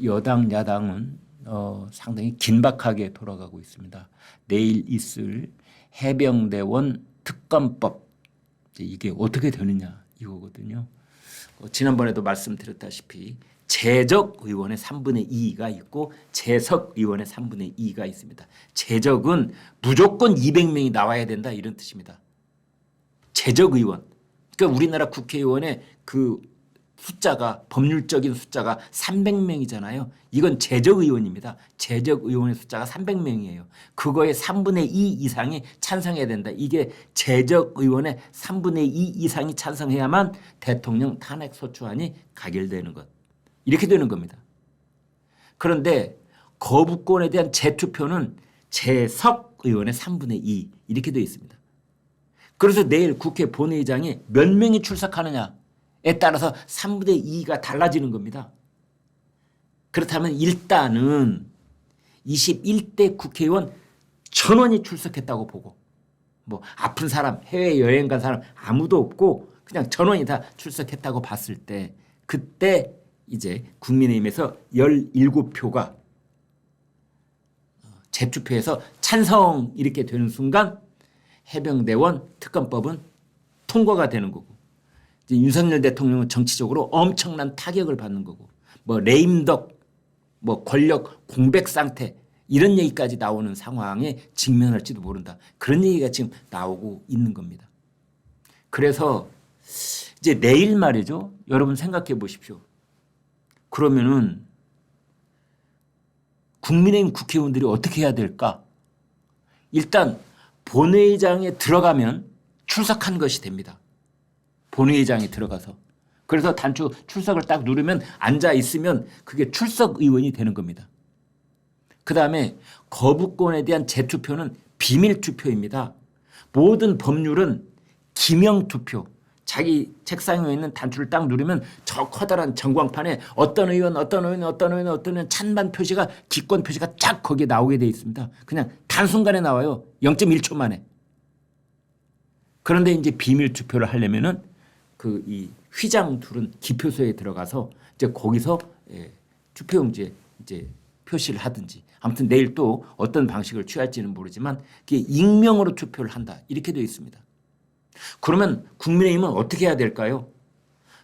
여당 야당은 상당히 긴박하게 돌아가고 있습니다. 내일 있을 해병대원 특검법 이게 어떻게 되느냐 이거거든요. 지난번에도 말씀드렸다시피 재적 의원의 3분의 2가 있고 재석 의원의 3분의 2가 있습니다. 재적은 무조건 200명이 나와야 된다 이런 뜻입니다. 재적 의원. 그러니까 우리나라 국회의원의 그 숫자가 법률적인 숫자가 300명이잖아요. 이건 재적 의원입니다. 재적 의원의 숫자가 300명이에요. 그거의 3분의 2 이상이 찬성해야 된다. 이게 재적 의원의 3분의 2 이상이 찬성해야만 대통령 탄핵 소추안이 가결되는 것. 이렇게 되는 겁니다. 그런데 거부권에 대한 재투표는 재석 의원의 3분의 2 이렇게 되어 있습니다. 그래서 내일 국회 본회의장에 몇 명이 출석하느냐에 따라서 3분의 2가 달라지는 겁니다. 그렇다면 일단은 21대 국회의원 1000원이 출석했다고 보고 뭐 아픈 사람, 해외여행 간 사람 아무도 없고 그냥 1000원이 다 출석했다고 봤을 때 그때 이제 국민의힘에서 17표가 재투표해서 찬성 이렇게 되는 순간 해병대원 특검법은 통과가 되는 거고 이제 윤석열 대통령은 정치적으로 엄청난 타격을 받는 거고 뭐 레임덕 뭐 권력 공백 상태 이런 얘기까지 나오는 상황에 직면할지도 모른다. 그런 얘기가 지금 나오고 있는 겁니다. 그래서 이제 내일 말이죠. 여러분 생각해 보십시오. 그러면은 국민의힘 국회의원들이 어떻게 해야 될까? 일단 본회의장에 들어가면 출석한 것이 됩니다. 본회의장에 들어가서. 그래서 단추 출석을 딱 누르면 앉아 있으면 그게 출석 의원이 되는 겁니다. 그다음에 거부권에 대한 재투표는 비밀 투표입니다. 모든 법률은 기명 투표. 자기 책상 위에 있는 단추를 딱 누르면 저 커다란 전광판에 어떤 의원 찬반 표시가 기권 표시가 쫙 거기에 나오게 돼 있습니다. 그냥 단순간에 나와요. 0.1초 만에. 그런데 이제 비밀 투표를 하려면은 그 이 휘장 둘은 기표소에 들어가서 이제 거기서 투표용지에 이제 표시를 하든지 아무튼 내일 또 어떤 방식을 취할지는 모르지만 그게 익명으로 투표를 한다 이렇게 되어 있습니다. 그러면 국민의힘은 어떻게 해야 될까요?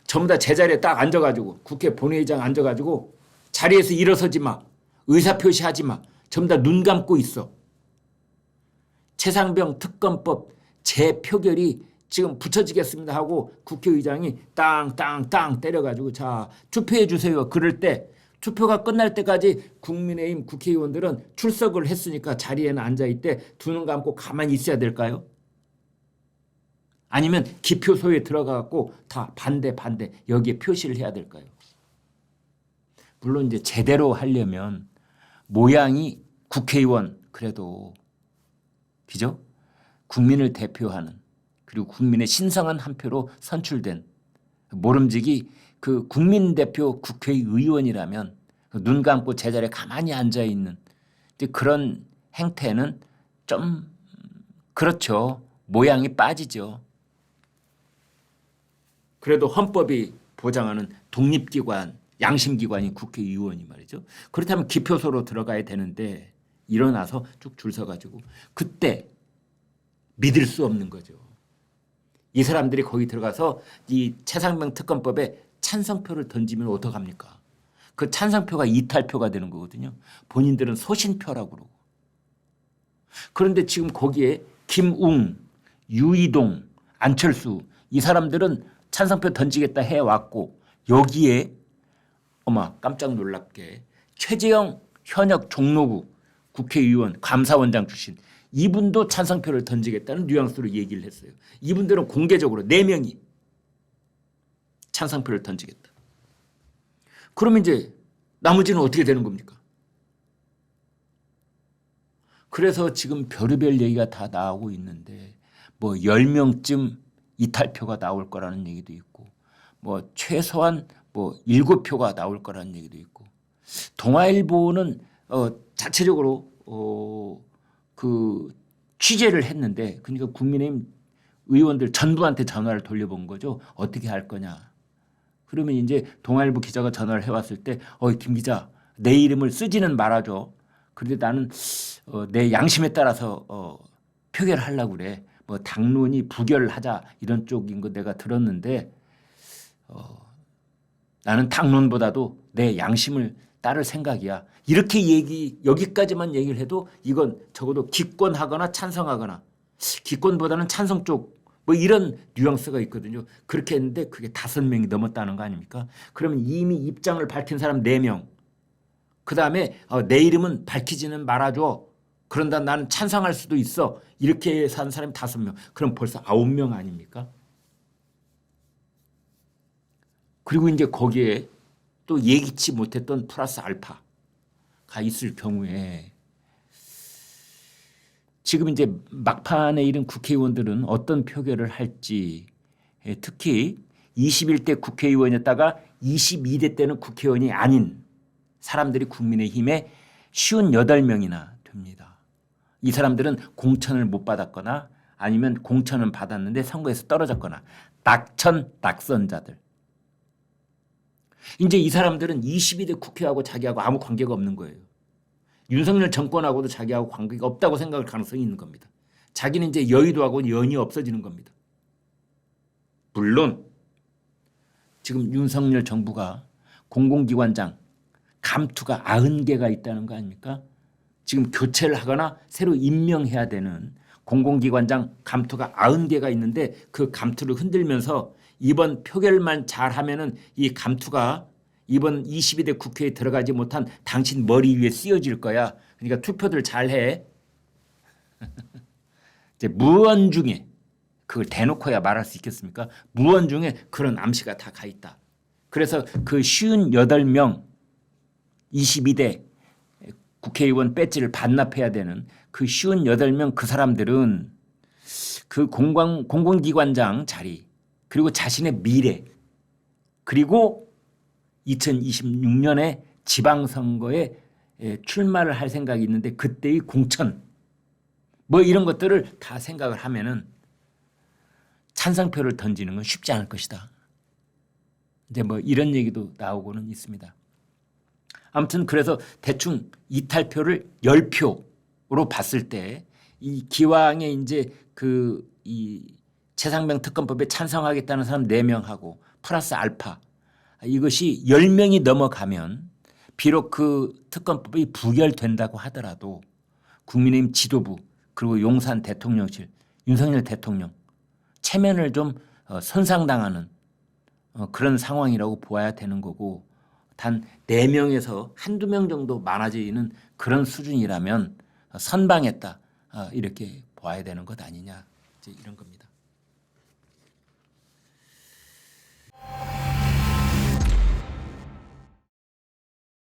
전부 다 제자리에 딱 앉아가지고 국회 본회의장 앉아가지고 자리에서 일어서지 마. 의사표시하지 마. 전부 다 눈 감고 있어. 최상병 특검법 재표결이 지금 붙여지겠습니다 하고 국회의장이 땅땅땅 때려가지고 자 투표해 주세요. 그럴 때 투표가 끝날 때까지 국민의힘 국회의원들은 출석을 했으니까 자리에는 앉아있대 두 눈 감고 가만히 있어야 될까요? 아니면 기표소에 들어가고 다 반대 여기에 표시를 해야 될까요? 물론 이제 제대로 하려면 모양이 국회의원 그래도 그죠? 국민을 대표하는 그리고 국민의 신성한 한 표로 선출된 모름지기 그 국민대표 국회의원이라면 눈 감고 제자리에 가만히 앉아 있는 그런 행태는 좀 그렇죠. 모양이 빠지죠. 그래도 헌법이 보장하는 독립기관, 양심기관인 국회의원이 말이죠. 그렇다면 기표소로 들어가야 되는데 일어나서 쭉 줄 서가지고 그때 믿을 수 없는 거죠. 이 사람들이 거기 들어가서 이 최상병 특검법에 찬성표를 던지면 어떡합니까? 그 찬성표가 이탈표가 되는 거거든요. 본인들은 소신표라고 그러고. 그런데 지금 거기에 김웅, 유이동, 안철수 이 사람들은 찬성표 던지겠다 해왔고 여기에 어마 깜짝 놀랍게 최재형 현역 종로구 국회의원 감사원장 출신 이분도 찬성표를 던지겠다는 뉘앙스로 얘기를 했어요. 이분들은 공개적으로 4명이 찬성표를 던지겠다. 그러면 이제 나머지는 어떻게 되는 겁니까? 그래서 지금 별의별 얘기가 다 나오고 있는데 뭐 10명쯤 이탈표가 나올 거라는 얘기도 있고 뭐 최소한 뭐 7표가 나올 거라는 얘기도 있고 동아일보는 자체적으로 그 취재를 했는데 그러니까 국민의힘 의원들 전부한테 전화를 돌려본 거죠. 어떻게 할 거냐. 그러면 이제 동아일보 기자가 전화를 해왔을 때 김 기자 내 이름을 쓰지는 말아줘. 그런데 나는 내 양심에 따라서 표결을 하려고 그래. 뭐 당론이 부결하자 이런 쪽인 거 내가 들었는데 나는 당론보다도 내 양심을 따를 생각이야. 이렇게 여기까지만 얘기를 해도 이건 적어도 기권하거나 찬성하거나 기권보다는 찬성 쪽 뭐 이런 뉘앙스가 있거든요. 그렇게 했는데 그게 5명이 넘었다는 거 아닙니까? 그러면 이미 입장을 밝힌 사람 4명. 그다음에 내 이름은 밝히지는 말아줘. 그런다 나는 찬성할 수도 있어. 이렇게 산 사람이 5명. 그럼 벌써 9명 아닙니까? 그리고 이제 거기에 또 예기치 못했던 플러스 알파가 있을 경우에 지금 이제 막판에 이른 국회의원들은 어떤 표결을 할지 특히 21대 국회의원이었다가 22대 때는 국회의원이 아닌 사람들이 국민의힘에 58명이나 됩니다. 이 사람들은 공천을 못 받았거나 아니면 공천은 받았는데 선거에서 떨어졌거나 낙선자들. 이제 이 사람들은 22대 국회하고 자기하고 아무 관계가 없는 거예요. 윤석열 정권하고도 자기하고 관계가 없다고 생각할 가능성이 있는 겁니다. 자기는 이제 여의도하고 연이 없어지는 겁니다. 물론 지금 윤석열 정부가 공공기관장 감투가 90개가 있다는 거 아닙니까? 지금 교체를 하거나 새로 임명해야 되는 공공기관장 감투가 90개가 있는데 그 감투를 흔들면서 이번 표결만 잘하면은 이 감투가 이번 22대 국회에 들어가지 못한 당신 머리 위에 씌워질 거야. 그러니까 투표들 잘해. 이제 무언중에 그걸 대놓고야 말할 수 있겠습니까? 무언중에 그런 암시가 다 가 있다. 그래서 그 58명 22대 국회의원 배지를 반납해야 되는 그 58명 그 사람들은 그 공공기관장 자리 그리고 자신의 미래 그리고 2026년에 지방선거에 출마를 할 생각이 있는데 그때의 공천 뭐 이런 것들을 다 생각을 하면은 찬성표를 던지는 건 쉽지 않을 것이다. 이제 뭐 이런 얘기도 나오고는 있습니다. 아무튼 그래서 대충 이탈표를 10표로 봤을 때 이 기왕에 이제 이 최상병 특검법에 찬성하겠다는 사람 4명하고 플러스 알파 이것이 10명이 넘어가면 비록 그 특검법이 부결된다고 하더라도 국민의힘 지도부 그리고 용산 대통령실 윤석열 대통령 체면을 좀 손상당하는 그런 상황이라고 보아야 되는 거고 단 4명에서 한두 명 정도 많아지는 그런 수준이라면 선방했다 이렇게 봐야 되는 것 아니냐 이제 이런 겁니다.